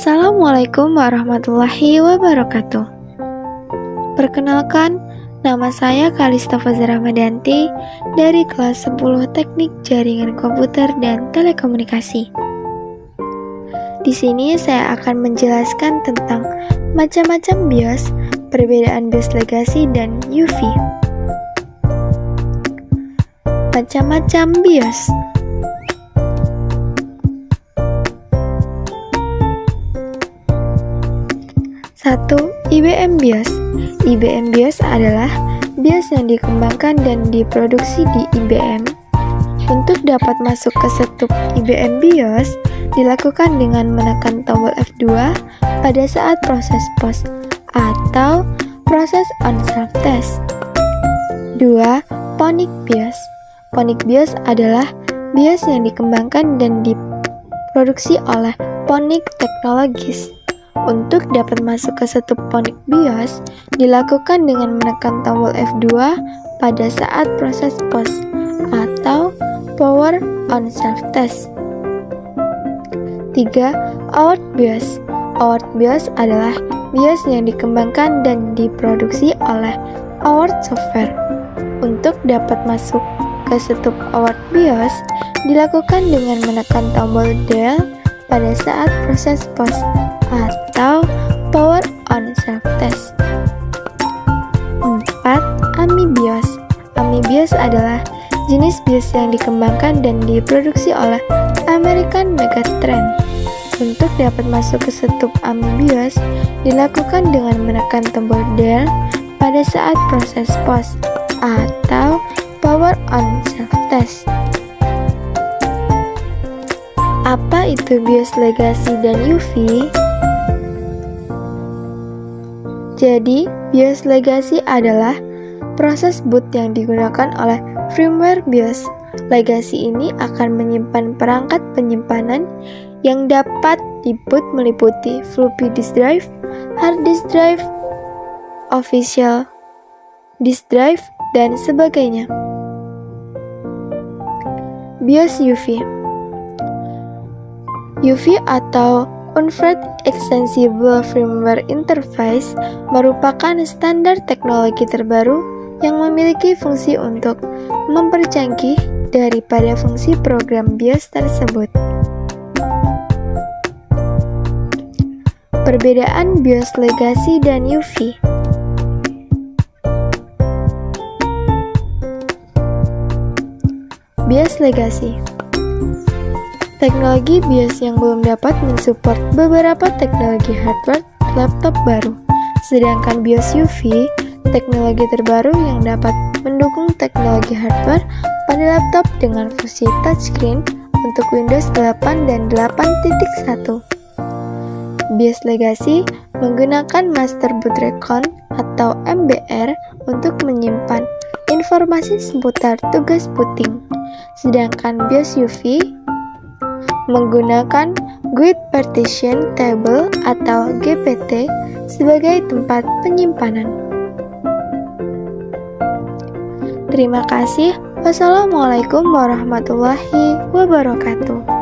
Assalamualaikum warahmatullahi wabarakatuh. Perkenalkan, nama saya Kalista Fazra Rahmadanti dari kelas 10 Teknik Jaringan Komputer dan Telekomunikasi. Di sini saya akan menjelaskan tentang macam-macam BIOS, perbedaan BIOS legasi dan UEFI. Macam-macam BIOS. 1. IBM BIOS. IBM BIOS adalah BIOS yang dikembangkan dan diproduksi di IBM. Untuk dapat masuk ke setup IBM BIOS, dilakukan dengan menekan tombol F2 pada saat proses POS atau proses on self-test. 2. PONIC BIOS. PONIC BIOS adalah BIOS yang dikembangkan dan diproduksi oleh PONIC Technologies. Untuk dapat masuk ke setup PONIC BIOS, dilakukan dengan menekan tombol F2 pada saat proses POS atau Power on Self-Test. 3. OUT BIOS. OUT BIOS adalah BIOS yang dikembangkan dan diproduksi oleh OUT Software. Untuk dapat masuk ke setup OUT BIOS, dilakukan dengan menekan tombol Del pada saat proses POS atau Power on Self-Test. 4. AMI BIOS. AMI BIOS adalah jenis BIOS yang dikembangkan dan diproduksi oleh American Megatrend. Untuk dapat masuk ke setup AMI BIOS, dilakukan dengan menekan tombol Del pada saat proses POS atau Power on Self-Test. Apa itu BIOS legasi dan UEFI? Jadi, BIOS legasi adalah proses boot yang digunakan oleh firmware BIOS. Legasi ini akan menyimpan perangkat penyimpanan yang dapat diboot meliputi floppy disk drive, hard disk drive, official disk drive, dan sebagainya. BIOS UEFI. UEFI atau Unified Extensible Firmware Interface merupakan standar teknologi terbaru yang memiliki fungsi untuk mempercanggih daripada fungsi program BIOS tersebut. Perbedaan BIOS legasi dan UEFI. BIOS legasi. Teknologi BIOS yang belum dapat mensupport beberapa teknologi hardware laptop baru. Sedangkan BIOS UEFI, teknologi terbaru yang dapat mendukung teknologi hardware pada laptop dengan fungsi touchscreen untuk Windows 8 dan 8.1. BIOS legasi menggunakan Master Boot Recon atau MBR untuk menyimpan informasi seputar tugas booting. Sedangkan BIOS UEFI menggunakan Guide Partition Table atau GPT sebagai tempat penyimpanan. Terima kasih. Wassalamualaikum warahmatullahi wabarakatuh.